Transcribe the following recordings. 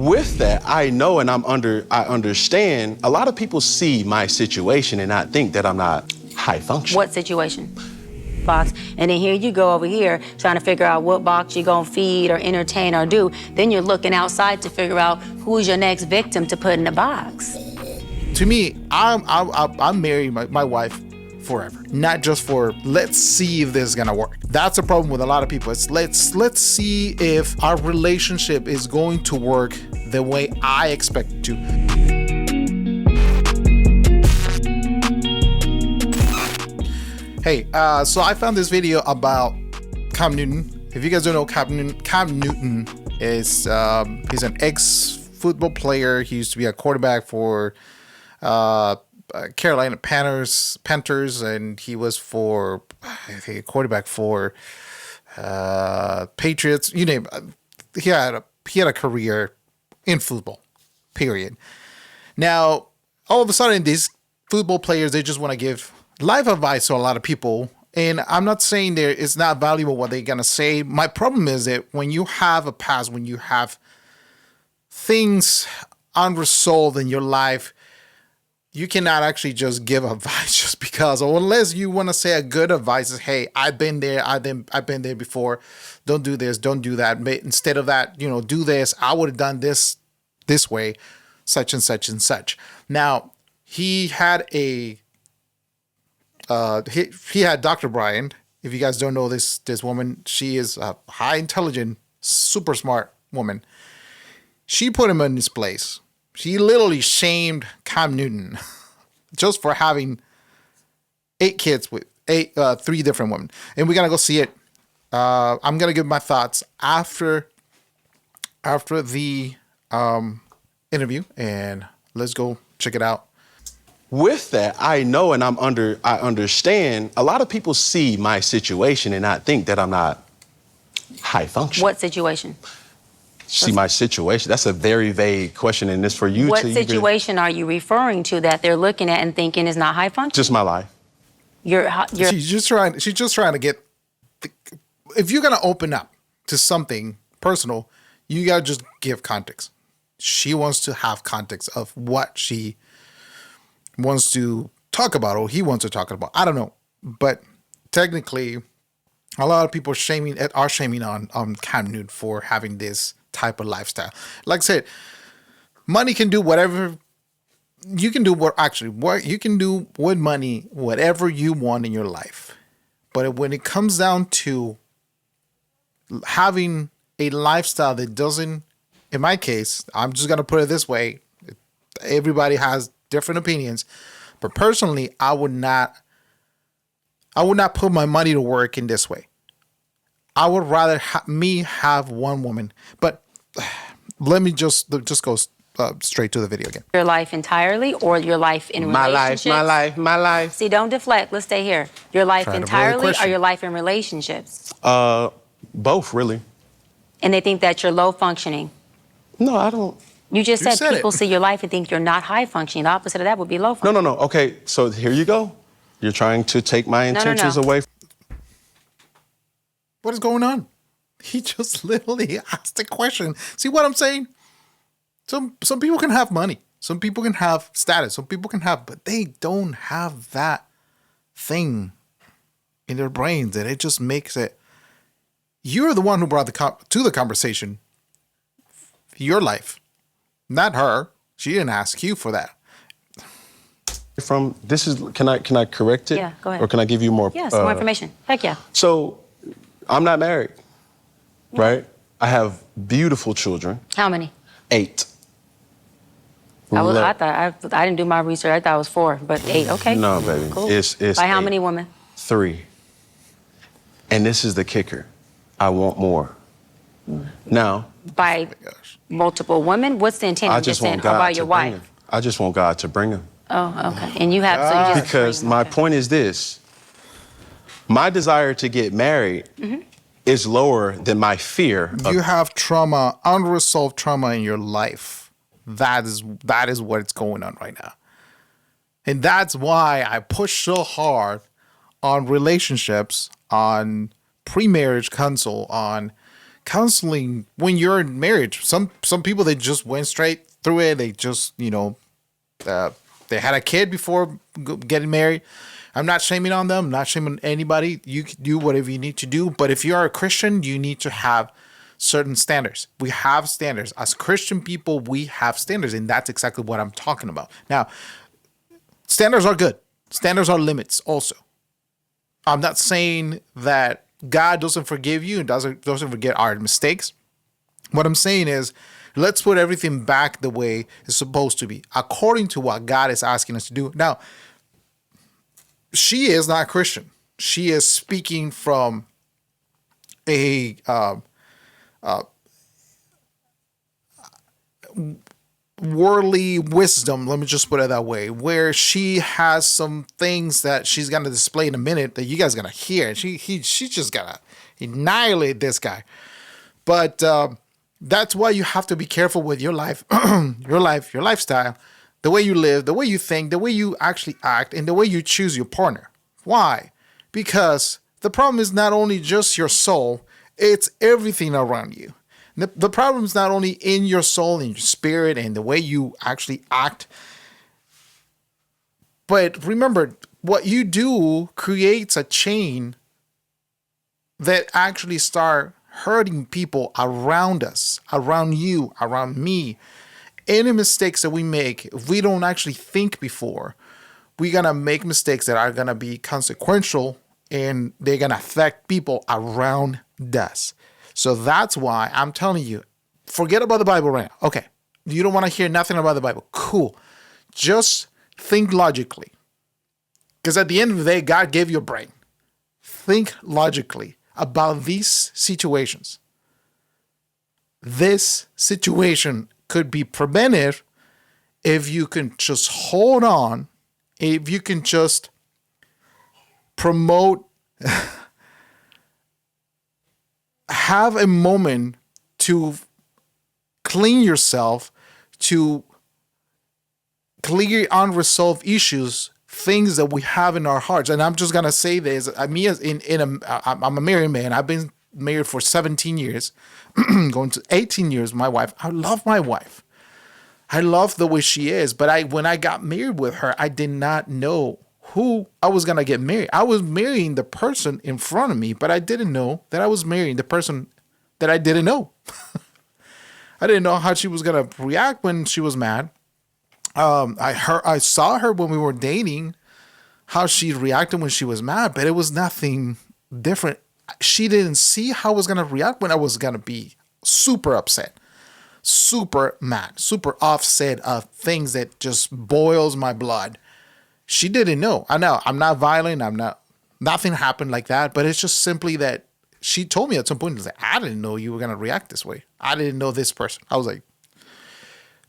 With that, I know and I understand a lot of people see my situation and not think that I'm not high functioning. What situation? Box. And then here you go over here trying to figure out what box you're gonna feed or entertain or do. Then you're looking outside to figure out who's your next victim to put in the box. To me, I'm marrying my wife forever, not just for let's see if this is gonna work. That's a problem with a lot of people. It's let's see if our relationship is going to work the way I expect it to. Hey, so I found this video about Cam Newton. If you guys don't know Cam Newton is he's an ex-football player. He used to be a quarterback for Carolina Panthers, and he was for, I think, a quarterback for Patriots. You name it. He had a career in football, period. Now, all of a sudden, these football players, they just want to give life advice to a lot of people. And I'm not saying there it's not valuable what they're gonna say. My problem is that when you have a past, when you have things unresolved in your life, you cannot actually just give advice just because, or unless you want to say a good advice is, hey, I've been there before. Don't do this, don't do that. But instead of that, do this. I would have done this way, such and such and such. Now, he had he had Dr. Bryant. If you guys don't know this woman, she is a high intelligent, super smart woman. She put him in his place. She literally shamed Cam Newton just for having 8 kids with 3 different women. And we're going to go see it. I'm going to give my thoughts after the interview, and let's go check it out. With that, I know and I understand a lot of people see my situation and not think that I'm not high functioning. What situation? See my situation? That's a very vague question, and it's for you to... What situation are you referring to that they're looking at and thinking is not high functioning? Just my life. She's just trying to get... If you're going to open up to something personal, you got to just give context. She wants to have context of what she wants to talk about, or he wants to talk about. I don't know. But technically, a lot of people are shaming on Cam Newton for having this type of lifestyle. Like I said, money can do whatever you can do. What you can do with money, whatever you want in your life. But when it comes down to having a lifestyle that doesn't, in my case, I'm just gonna put it this way: everybody has different opinions, but personally, I would not put my money to work in this way. I would rather have one woman. But let me just go straight to the video again. Your life entirely, or your life in relationships? My life. See, don't deflect. Let's stay here. Your life entirely, or your life in relationships? Both, really. And they think that you're low functioning. No, I don't. You just said people see your life and think you're not high functioning. The opposite of that would be low functioning. No. Okay, so here you go. You're trying to take my intentions away. What is going on? He just literally asked a question. See what I'm saying? Some people can have money. Some people can have status. Some people can have, but they don't have that thing in their brains, and it just makes it. You're the one who brought to the conversation your life, not her. She didn't ask you for that. Can I correct it? Yeah, go ahead. Or can I give you more? Yes, more information. Heck yeah. So, I'm not married, right? I have beautiful children. How many? 8. I didn't do my research. I thought it was 4, but 8. Okay. No, baby. Cool. It's By how 8. many women? 3. And this is the kicker. I want more. Now. By multiple women? What's the intent? I just want God by to your bring wife? him. I just want God to bring him. Oh, okay. And you have, so you just because my point is this: my desire to get married is lower than my fear. You have trauma, unresolved trauma in your life. That is what's going on right now, and that's why I push so hard on relationships, on pre-marriage counsel, on counseling when you're in marriage. Some people, they just went straight through it. They just, they had a kid before getting married. I'm not shaming on them. I'm not shaming anybody. You can do whatever you need to do. But if you are a Christian, you need to have certain standards. We have standards. As Christian people, we have standards. And that's exactly what I'm talking about. Now, standards are good. Standards are limits also. I'm not saying that God doesn't forgive you and doesn't forget our mistakes. What I'm saying is, let's put everything back the way it's supposed to be, according to what God is asking us to do. Now, she is not Christian. She is speaking from a worldly wisdom, let me just put it that way, where she has some things that she's going to display in a minute that you guys are going to hear. And she's just going to annihilate this guy. But that's why you have to be careful with your life, your lifestyle, the way you live, the way you think, the way you actually act, and the way you choose your partner. Why? Because the problem is not only just your soul, it's everything around you. The problem is not only in your soul, in your spirit, and the way you actually act. But remember, what you do creates a chain that actually start hurting people around us, around you, around me. Any mistakes that we make, if we don't actually think before, we're going to make mistakes that are going to be consequential, and they're going to affect people around us. So that's why I'm telling you, forget about the Bible right now. Okay, you don't want to hear nothing about the Bible. Cool. Just think logically. Because at the end of the day, God gave you a brain. Think logically about these situations. This situation could be prevented if you can just hold on, if you can just promote have a moment to clean yourself, to clear unresolved issues, things that we have in our hearts. And I'm just gonna say this: I'm a married man. I've been married for 17 years, going to 18 years. My wife, I love my wife. I love the way she is. But when I got married with her, I did not know who I was going to get married. I was marrying the person in front of me, but I didn't know that I was marrying the person that I didn't know. I didn't know how she was going to react when she was mad. I saw her when we were dating, how she reacted when she was mad, but it was nothing different. She didn't see how I was going to react when I was going to be super upset, super mad, super offset of things that just boils my blood. She didn't know. I know I'm not violent. Nothing happened like that. But it's just simply that she told me at some point, like, I didn't know you were going to react this way. I didn't know this person. I was like,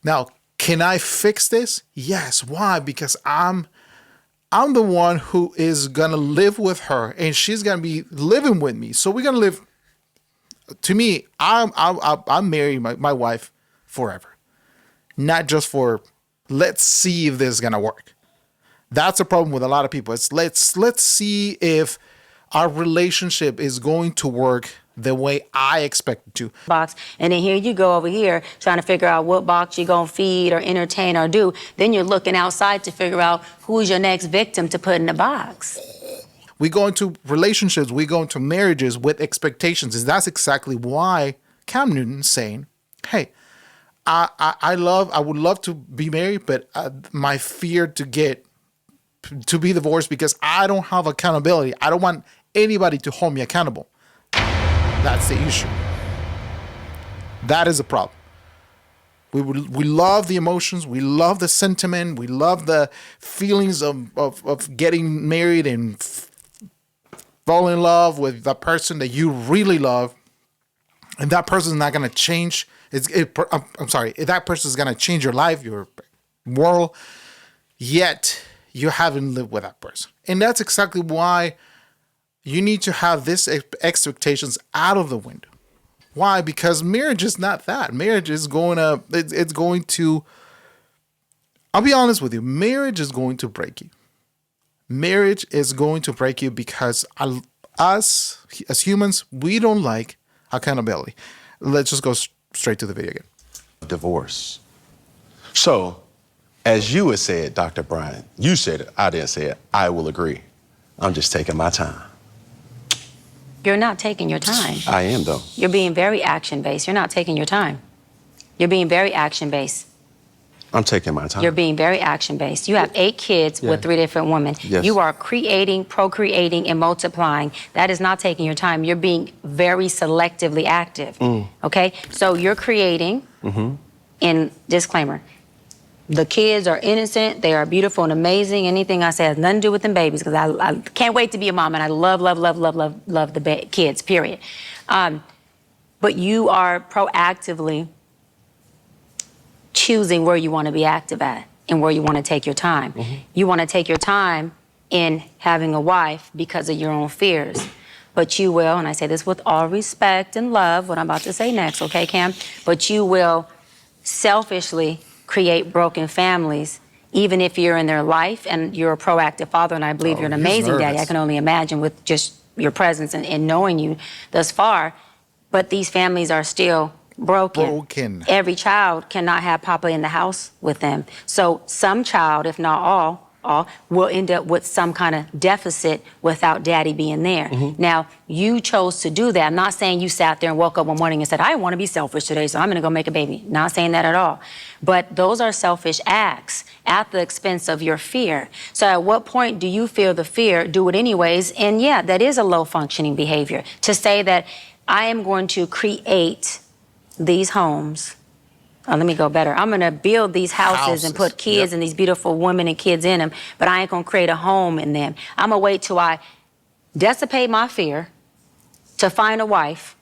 now, can I fix this? Yes. Why? Because I'm the one who is going to live with her, and she's going to be living with me. So we're going to live. To me, I'm marrying my wife forever. Not just for, let's see if this is going to work. That's a problem with a lot of people. It's let's see if our relationship is going to work the way I expect it to. Box, and then here you go over here trying to figure out what box you're going to feed or entertain or do. Then you're looking outside to figure out who's your next victim to put in the box. We go into relationships, we go into marriages with expectations. And that's exactly why Cam Newton's saying, hey, I would love to be married, but my fear to be divorced because I don't have accountability. I don't want anybody to hold me accountable. That's the issue. That is a problem. We love the emotions. We love the sentiment. We love the feelings of getting married and fall in love with the person that you really love. And that person is not going to change. I'm sorry. That person is going to change your life, your world. Yet you haven't lived with that person. And that's exactly why you need to have these expectations out of the window. Why? Because marriage is not that. Marriage is it's going to, I'll be honest with you, marriage is going to break you. Marriage is going to break you because us, as humans, we don't like accountability. Let's just go straight to the video again. Divorce. So, as you had said, Dr. Bryant, you said it, I didn't say it, I will agree. I'm just taking my time. You're not taking your time. I am, though. You're being very action-based. You're not taking your time. You're being very action-based. I'm taking my time. You're being very action-based. You have 8 kids with 3 different women. Yes. You are creating, procreating, and multiplying. That is not taking your time. You're being very selectively active. Okay? So you're creating, and disclaimer, the kids are innocent, they are beautiful and amazing. Anything I say has nothing to do with them babies, because I can't wait to be a mom, and I love the kids, period. But you are proactively choosing where you want to be active at and where you want to take your time. You want to take your time in having a wife because of your own fears. But you will, and I say this with all respect and love, what I'm about to say next, okay, Cam? But you will selfishly create broken families, even if you're in their life and you're a proactive father, and I believe you're an amazing daddy. I can only imagine with just your presence and knowing you thus far. But these families are still broken. Every child cannot have Papa in the house with them. So some child, if not all, will end up with some kind of deficit without daddy being there. Now, you chose to do that. I'm not saying you sat there and woke up one morning and said, I want to be selfish today, so I'm going to go make a baby. Not saying that at all. But those are selfish acts at the expense of your fear. So at what point do you feel the fear, do it anyways? And yeah, that is a low functioning behavior. To say that I am going to create these homes. Oh, let me go better. I'm going to build these houses and put kids and these beautiful women and kids in them, but I ain't going to create a home in them. I'm going to wait till I dissipate my fear to find a wife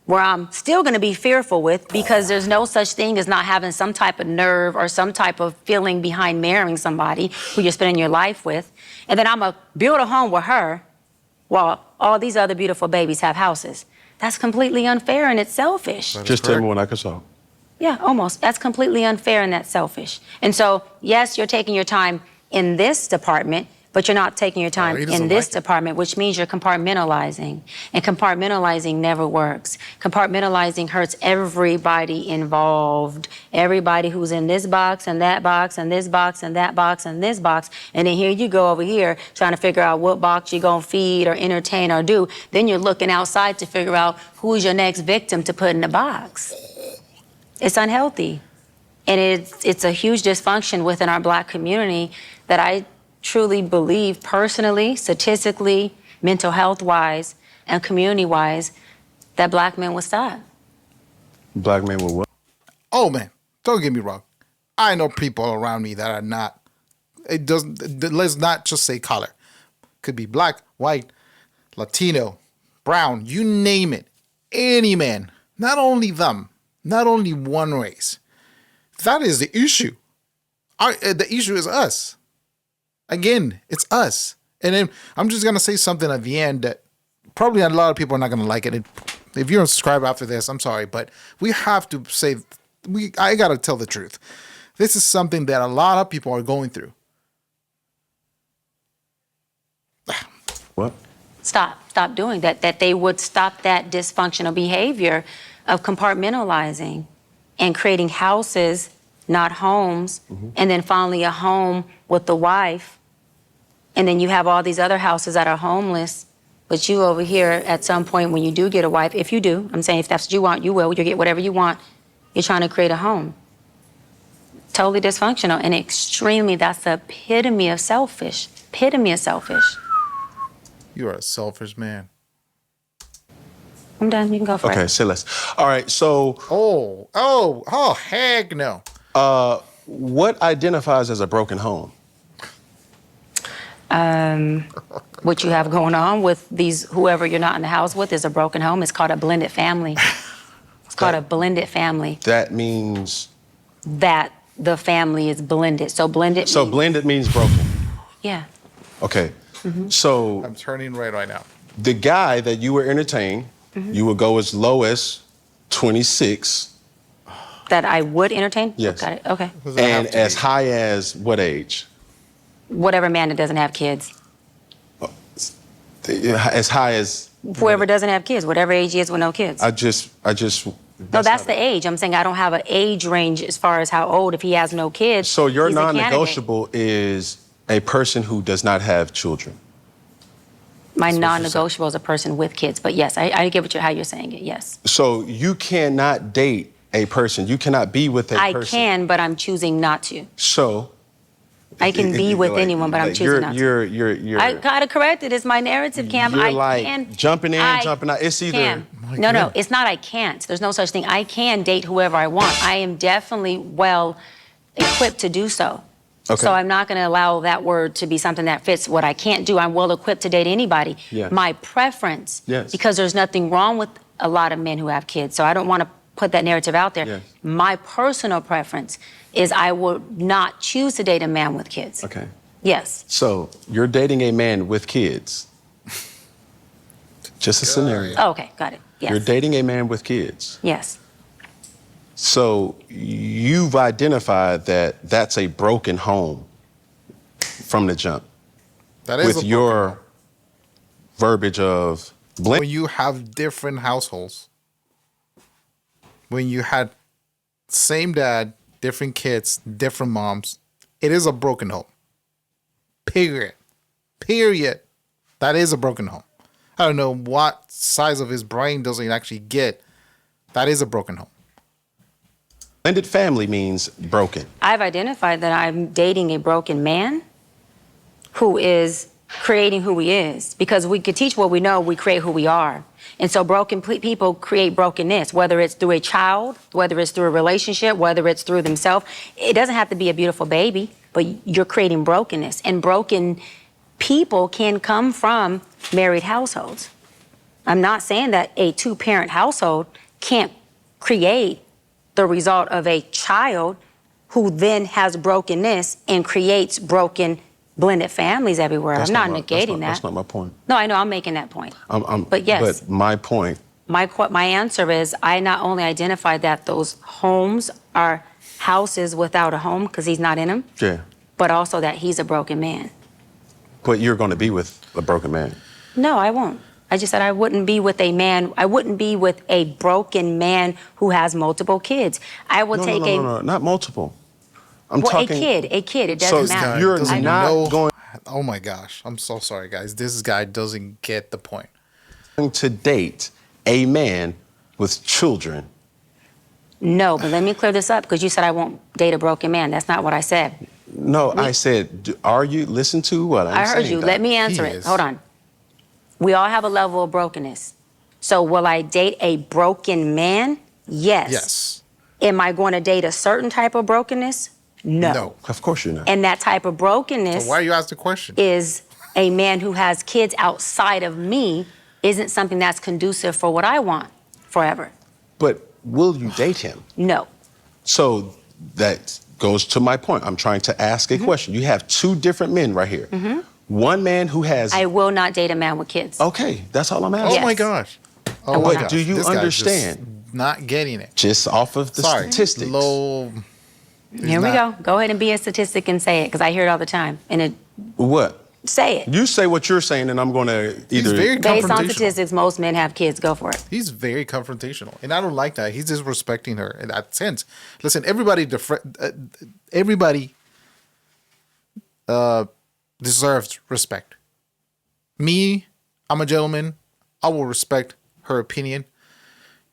where I'm still going to be fearful with, because there's no such thing as not having some type of nerve or some type of feeling behind marrying somebody who you're spending your life with. And then I'm going to build a home with her while all these other beautiful babies have houses. That's completely unfair and it's selfish. Just tell me when I can solve. Yeah, almost. That's completely unfair and that's selfish. And so, yes, you're taking your time in this department, but you're not taking your time in this department, which means you're compartmentalizing. And compartmentalizing never works. Compartmentalizing hurts everybody involved. Everybody who's in this box and that box and this box and that box and this box. And then here you go over here trying to figure out what box you're going to feed or entertain or do. Then you're looking outside to figure out who's your next victim to put in the box. It's unhealthy. And it's a huge dysfunction within our Black community that I truly believe personally, statistically, mental health-wise, and community-wise, that Black men will stop. Black men will what? Oh, man, don't get me wrong. I know people around me that are not, let's not just say color. Could be Black, white, Latino, brown, you name it. Any man, not only them, not only one race. That is the issue. The issue is us. Again, it's us. And then I'm just going to say something at the end that probably a lot of people are not going to like it. If you don't subscribe after this, I'm sorry, but we have to say, I got to tell the truth. This is something that a lot of people are going through. What? Stop doing that. That they would stop that dysfunctional behavior of compartmentalizing and creating houses, not homes, and then finally a home with the wife. And then you have all these other houses that are homeless. But you over here, at some point when you do get a wife, if you do, I'm saying if that's what you want, you will. You'll get whatever you want. You're trying to create a home. Totally dysfunctional and extremely, that's the epitome of selfish. Epitome of selfish. You are a selfish man. I'm done. You can go for it. Okay, say less. All right, so. Oh, heck no. What identifies as a broken home? What you have going on with these, whoever you're not in the house with, is a broken home. It's called a blended family. It's called a blended family. That means? That the family is blended. So blended So means, blended means broken? Yeah. Okay, so. I'm turning red right now. The guy that you were entertaining, you would go as low as 26. That I would entertain? Yes. Got it. Okay. And as high as what age? Whatever man that doesn't have kids. As high as Whoever doesn't have kids, whatever age he is with no kids. I just. No, that's the age. I'm saying I don't have an age range as far as how old if he has no kids. So your he's a candidate. non-negotiable is a person who does not have children. My non-negotiable is a person with kids. But yes, I get how you're saying it, yes. So you cannot date a person. You cannot be with a person. I can, but I'm choosing not to. So. I can be with anyone, but I'm choosing not to. You're. I gotta correct it. It's my narrative, Cam. You're I like can. jumping in, jumping out. It's either. Cam. No, it's not I can't. There's no such thing. I can date whoever I want. I am definitely well equipped to do so. Okay. So I'm not going to allow that word to be something that fits what I can't do. I'm well equipped to date anybody. Yes. My preference, Yes. because there's nothing wrong with a lot of men who have kids, so I don't want to put that narrative out there. Yes. My personal preference is I would not choose to date a man with kids. Okay. Yes. So you're dating a man with kids. Just a scenario. Oh, okay, got it. Yes. You're dating a man with kids. Yes. So you've identified that that's a broken home from the jump. That is With your verbiage of blame. when you have different households, when you had same dad, different kids, different moms, it is a broken home. Period. That is a broken home. I don't know what size of his brain does he actually get. That is a broken home. Blended family means broken. I've identified that I'm dating a broken man who is creating who he is. Because we could teach what we know, we create who we are. And so broken people create brokenness, whether it's through a child, whether it's through a relationship, whether it's through themselves. It doesn't have to be a beautiful baby, but you're creating brokenness. And broken people can come from married households. I'm not saying that a two-parent household can't create the result of a child who then has brokenness and creates broken blended families everywhere. I'm not negating that. That's not my point. No, I know, I'm making that point. But yes. But my point. My answer is I not only identified that those homes are houses without a home because he's not in them, Yeah. but also that he's a broken man. But you're going to be with a broken man. No, I won't. I just said I wouldn't be with a man. I wouldn't be with a broken man who has multiple kids. I would take No, not multiple. I'm well, talking. a kid. It doesn't So matter. you're Doesn't not know- going Oh my gosh. I'm so sorry, guys. This guy doesn't get the point. to date a man with children. No, but let me clear this up because you said I won't date a broken man. That's not what I said. No, I said, are you? Listen to what I'm saying. I heard you. Doc. Let me answer He it. is. Hold on. We all have a level of brokenness. So will I date a broken man? Yes. Yes. Am I going to date a certain type of brokenness? No. No. Of course you're not. And that type of brokenness So why you ask the question? is a man who has kids outside of me isn't something that's conducive for what I want forever. But will you date him? No. So that goes to my point. I'm trying to ask a question. You have two different men right here. One man who has. I will not date a man with kids. Okay, that's all I'm Oh asking. Yes. my gosh. Oh will my not. gosh. Do you This guy's understand? just not getting it. Just off of the Sorry. statistics. Low. Here we go. Go ahead and be a statistic and say it because I hear it all the time. And What? say it. You say what you're saying, and I'm going to either. very Based on confrontational. statistics, most men have kids. Go for it. He's very confrontational, and I don't like that. He's disrespecting her in that sense. Listen, everybody deserves respect. Me, I'm a gentleman. I will respect her opinion,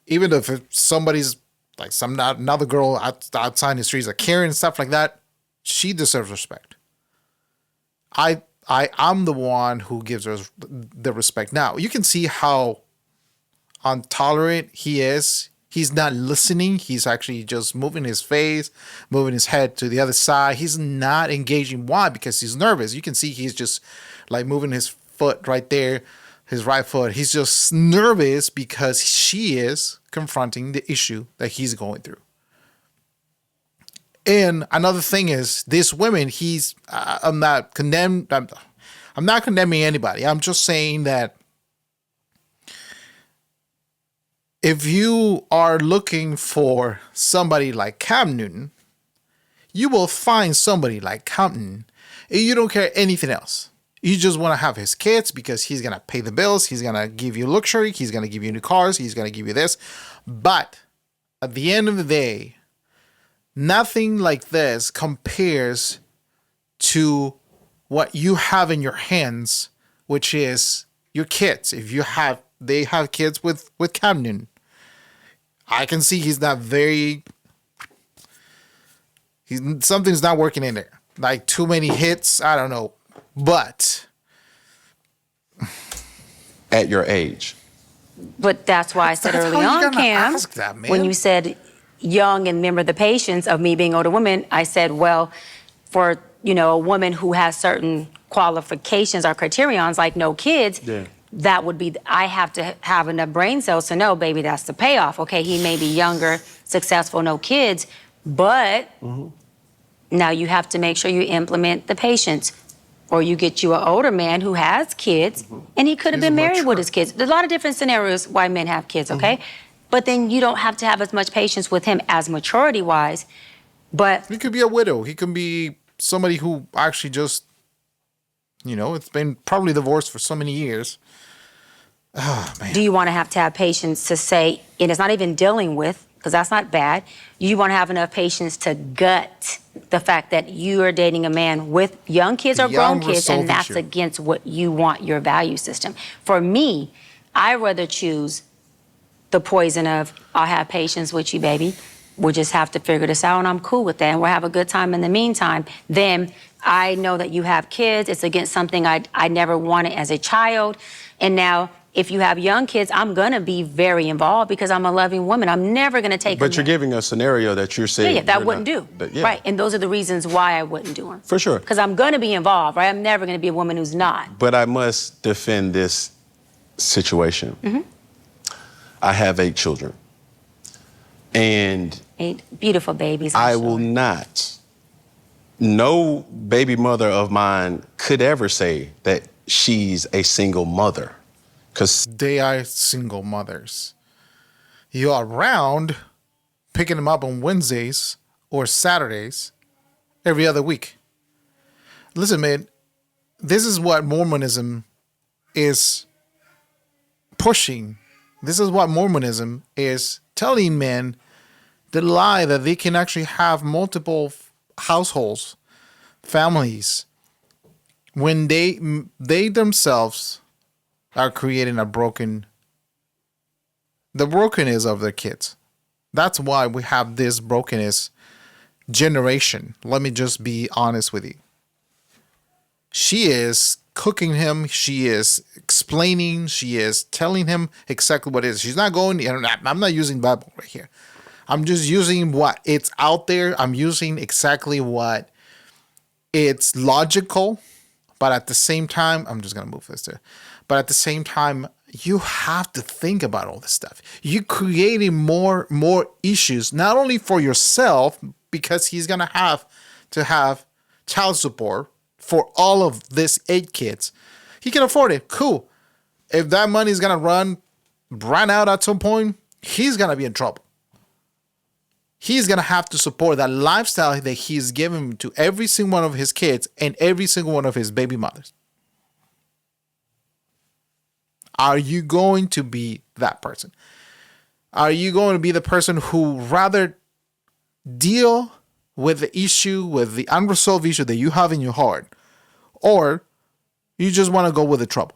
even if somebody's like another girl outside in the streets, like Karen and stuff like that. She deserves respect. I'm the one who gives her the respect. Now, you can see how intolerant he is. He's not listening. He's actually just moving his face, moving his head to the other side. He's not engaging. Why? Because he's nervous. You can see he's just like moving his foot right there, his right foot. He's just nervous because she is confronting the issue that he's going through. And another thing is, these women, I'm not condemning anybody. I'm just saying that if you are looking for somebody like Cam Newton, you will find somebody like Cam Newton, and you don't care anything else. You just want to have his kids because he's going to pay the bills. He's going to give you luxury. He's going to give you new cars. He's going to give you this. But at the end of the day, nothing like this compares to what you have in your hands, which is your kids. If they have kids with Camden, I can see something's not working in there. Like too many hits, I don't know. But At your age. But that's why I said That's early how you on, gotta Cam, ask that, man. when you said young and remember the patience of me being older woman, I said, well, for, a woman who has certain qualifications or criterions like no kids, that would be, I have to have enough brain cells to know, baby, that's the payoff. Okay, he may be younger, successful, no kids, but now you have to make sure you implement the patience. Or you get you an older man who has kids, and he could have been married with his kids. There's a lot of different scenarios why men have kids, okay? But then you don't have to have as much patience with him as maturity-wise. But he could be a widow. He can be somebody who actually just, it's been probably divorced for so many years. Oh, man. do you want to have patience to say, and it's not even dealing with, because that's not bad, you want to have enough patience to gut the fact that you are dating a man with young kids or grown kids, and that's against what you want your value system. For me, I rather choose the poison of, I'll have patience with you, baby. We'll just have to figure this out, and I'm cool with that, and we'll have a good time in the meantime. Then I know that you have kids. It's against something I never wanted as a child, and now if you have young kids, I'm going to be very involved because I'm a loving woman. I'm never going to take But you're giving a scenario that you're saying. that wouldn't do. Right, and those are the reasons why I wouldn't do them. For sure. Because I'm going to be involved, right? I'm never going to be a woman who's not. But I must defend this situation. I have 8 children. And 8 beautiful babies. I will not, no baby mother of mine could ever say that she's a single mother. Because they are single mothers. You are around picking them up on Wednesdays or Saturdays every other week. Listen, man, this is what Mormonism is pushing. This is what Mormonism is telling men, the lie that they can actually have multiple households, families, when they themselves are creating the brokenness of their kids. That's why we have this brokenness generation. Let me just be honest with you. She is cooking him. She is explaining. She is telling him exactly what it is. She's not going, I'm not using Bible right here. I'm just using what it's out there. I'm using exactly what it's logical, but at the same time, I'm just going to move this there. But at the same time, you have to think about all this stuff. You're creating more issues, not only for yourself, because he's going to have child support for all of these 8 kids. He can afford it. Cool. If that money is going to run out at some point, he's going to be in trouble. He's going to have to support that lifestyle that he's given to every single one of his kids and every single one of his baby mothers. Are you going to be that person? Are you going to be the person who rather deal with the issue, with the unresolved issue that you have in your heart, or you just want to go with the trouble?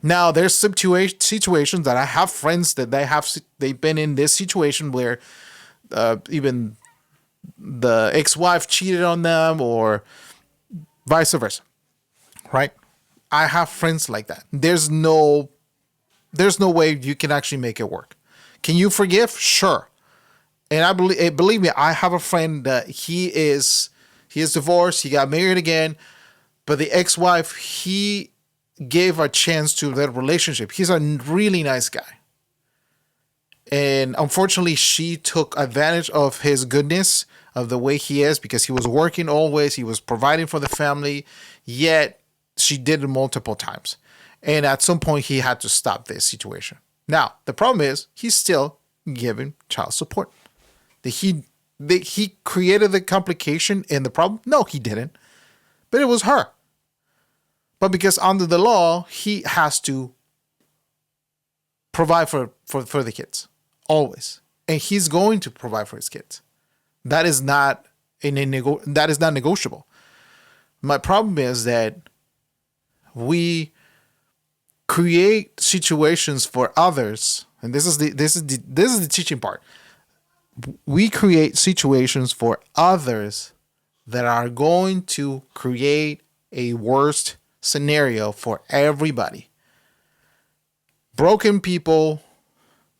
Now, there's situations that I have friends that they've been in this situation where even the ex-wife cheated on them or vice versa, right? I have friends like that. There's no way you can actually make it work. Can you forgive? Sure. And I believe me, I have a friend that he is divorced. He got married again, but the ex-wife, he gave a chance to their relationship. He's a really nice guy. And unfortunately, she took advantage of his goodness, of the way he is, because he was working always. He was providing for the family, yet she did it multiple times. And at some point, he had to stop this situation. Now, the problem is he's still giving child support. He created the complication and the problem? No, he didn't. But it was her. But because under the law, he has to provide for the kids always, and he's going to provide for his kids. That is not that is not negotiable. My problem is that we create situations for others, and this is the teaching part. We create situations for others that are going to create a worst scenario for everybody. Broken people,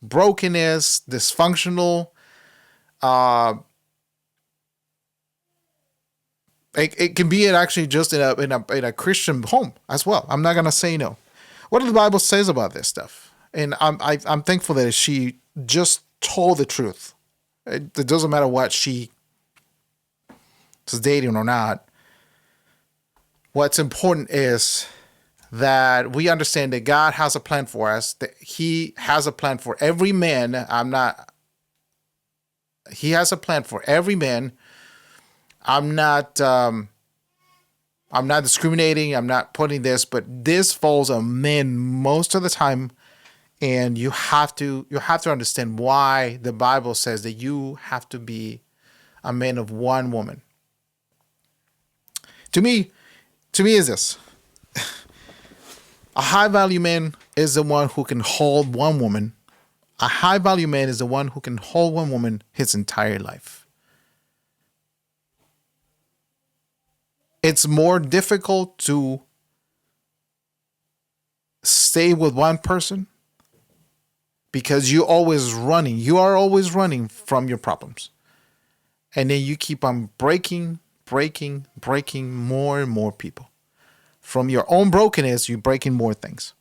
brokenness, dysfunctional. It can be actually just in a Christian home as well. I'm not gonna say no. What the Bible says about this stuff, and I'm thankful that she just told the truth. It doesn't matter what she is dating or not. What's important is that we understand that God has a plan for us, that he has a plan for every man. He has a plan for every man. I'm not discriminating. I'm not putting this, but this falls on men most of the time. And you have to understand why the Bible says that you have to be a man of one woman. To me is this. A high value man is the one who can hold one woman. A high value man is the one who can hold one woman his entire life. It's more difficult to stay with one person because you are always running from your problems. And then you keep on breaking more and more people. From your own brokenness, you're breaking more things.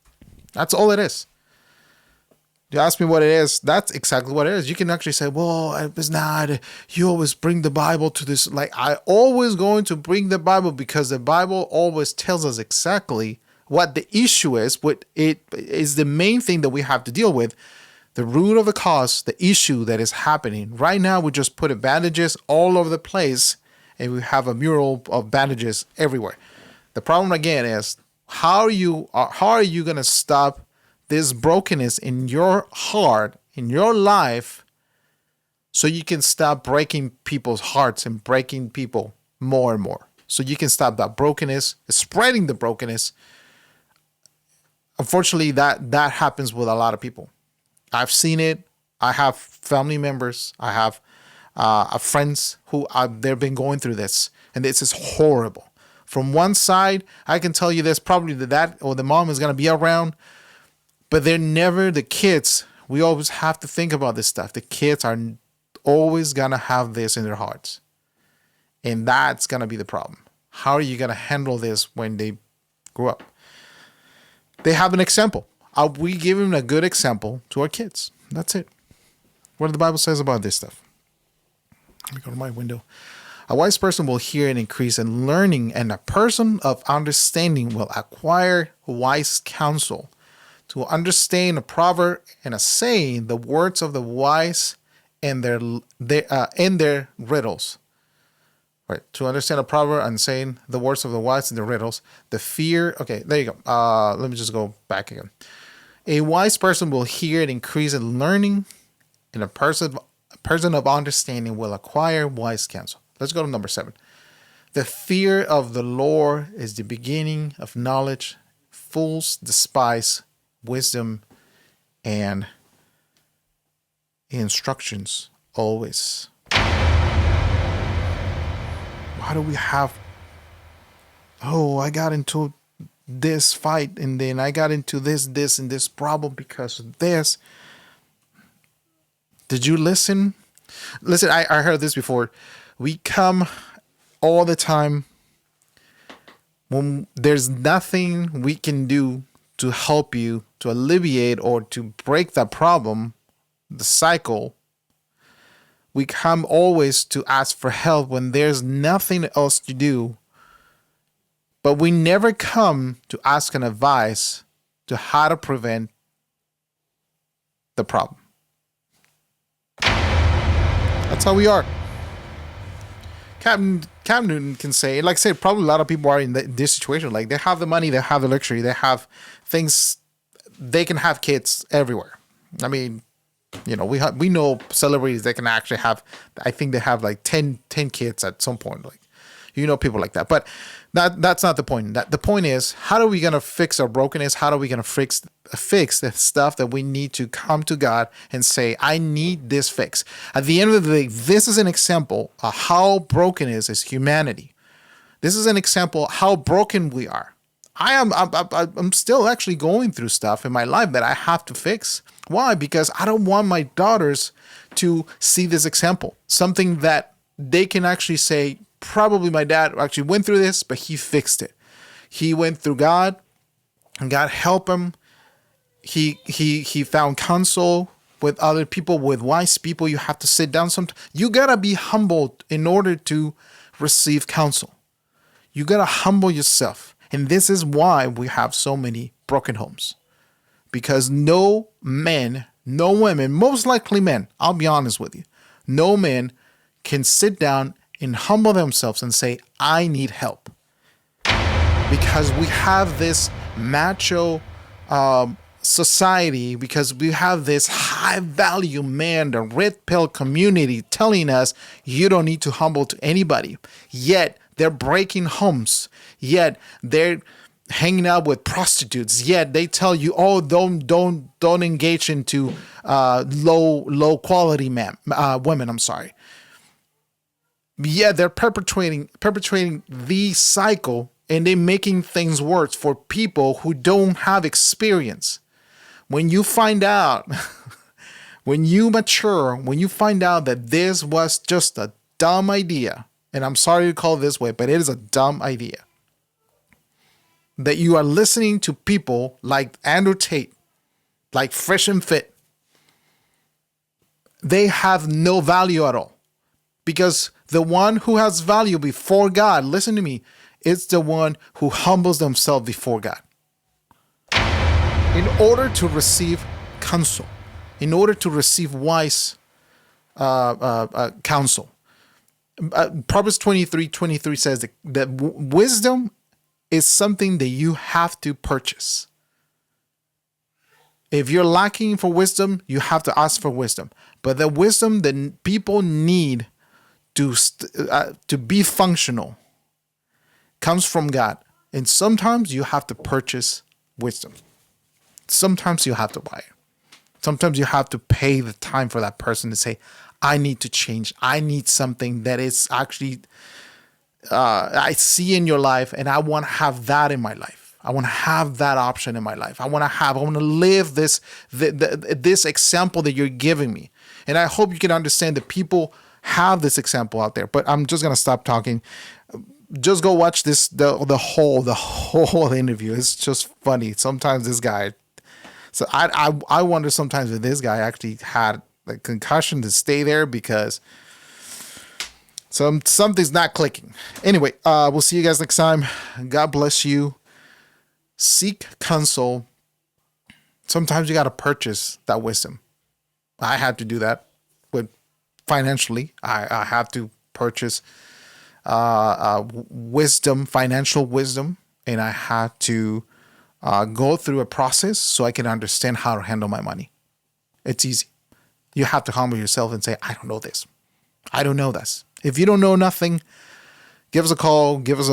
That's all it is. You ask me what it is, that's exactly what it is. You can actually say, well, it's not, you always bring the Bible to this. Like, I always going to bring the Bible because the Bible always tells us exactly what the issue is, what it is the main thing that we have to deal with. The root of the cause, the issue that is happening. Right now, we just put bandages all over the place and we have a mural of bandages everywhere. The problem again is, how are you going to stop this brokenness in your heart, in your life, so you can stop breaking people's hearts and breaking people more and more? So you can stop that brokenness, spreading the brokenness. Unfortunately, that happens with a lot of people. I've seen it. I have family members. I have friends who they've been going through this, and this is horrible. From one side, I can tell you this, probably the dad or the mom is going to be around, but they're never the kids. We always have to think about this stuff. The kids are always going to have this in their hearts. And that's going to be the problem. How are you going to handle this when they grow up? They have an example. We give them a good example to our kids. That's it. What the Bible says about this stuff. Let me go to my window. A wise person will hear and increase in learning, and a person of understanding will acquire wise counsel. To understand a proverb and a saying, the words of the wise and their riddles. Right. To understand a proverb and saying, the words of the wise and their riddles. The fear. Okay, there you go. Let me just go back again. A wise person will hear and increase in learning, and a person of understanding will acquire wise counsel. Let's go to number 7. The fear of the Lord is the beginning of knowledge. Fools despise wisdom and instructions always. Why do we have, I got into this fight and then I got into this and this problem because of this. Did you listen? Listen, I heard this before. We come all the time when there's nothing we can do to help you, to alleviate or to break that problem, the cycle. We come always to ask for help when there's nothing else to do. But we never come to ask an advice to how to prevent the problem. That's how we are. Cam Newton can say, like I said, probably a lot of people are in this situation. Like they have the money, they have the luxury, they have things, they can have kids everywhere. I mean, you know, we know celebrities that can actually have, I think they have like 10 kids at some point. Like, you know, people like that. But that's not the point. The point is, how are we going to fix our brokenness? How are we going to fix the stuff that we need to come to God and say, I need this fix? At the end of the day, this is an example of how broken is humanity. This is an example of how broken we are. I'm still actually going through stuff in my life that I have to fix. Why? Because I don't want my daughters to see this example. Something that they can actually say, probably my dad actually went through this, but he fixed it. He went through God, and God helped him. He found counsel with other people, with wise people. You have to sit down sometimes. You gotta be humbled in order to receive counsel. You gotta humble yourself. And this is why we have so many broken homes. Because no men, no women, most likely men, I'll be honest with you, no men can sit down and humble themselves and say, I need help. Because we have this macho society, because we have this high value man, the red pill community telling us you don't need to humble to anybody. Yet they're breaking homes. Yet they're hanging out with prostitutes. Yet they tell you, oh, don't engage into low quality women. I'm sorry. Yeah, they're perpetuating the cycle, and they're making things worse for people who don't have experience. When you find out, when you mature, when you find out that this was just a dumb idea, and I'm sorry to call it this way, but it is a dumb idea, that you are listening to people like Andrew Tate, like Fresh and Fit, they have no value at all. Because the one who has value before God, listen to me, is the one who humbles themselves before God. In order to receive counsel, in order to receive wise counsel. Proverbs 23:23 says that wisdom is something that you have to purchase. If you're lacking for wisdom, you have to ask for wisdom. But the wisdom that people need to be functional comes from God. And sometimes you have to purchase wisdom. Sometimes you have to buy it. Sometimes you have to pay the time for that person to say, I need to change. I need something that is actually I see in your life, and I want to have that in my life. I want to have that option in my life. I want to live this example that you're giving me. And I hope you can understand that people have this example out there. But I'm just gonna stop talking. Just go watch the whole interview. It's just funny. Sometimes this guy. So I wonder sometimes if this guy actually had a concussion to stay there because something's not clicking. Anyway, we'll see you guys next time. God bless you. Seek counsel. Sometimes you got to purchase that wisdom. I had to do that with financially. I have to purchase wisdom, financial wisdom, and I had to go through a process so I can understand how to handle my money. It's easy. You have to humble yourself and say, I don't know this. I don't know this. If you don't know nothing, give us a call. Give us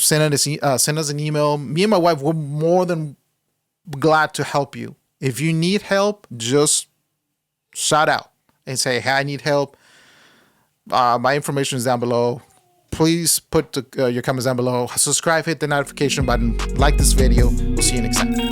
send us an email. Me and my wife, we're more than glad to help you. If you need help, just shout out and say, hey, I need help. My information is down below. Please put your comments down below. Subscribe, hit the notification button, like this video. We'll see you next time.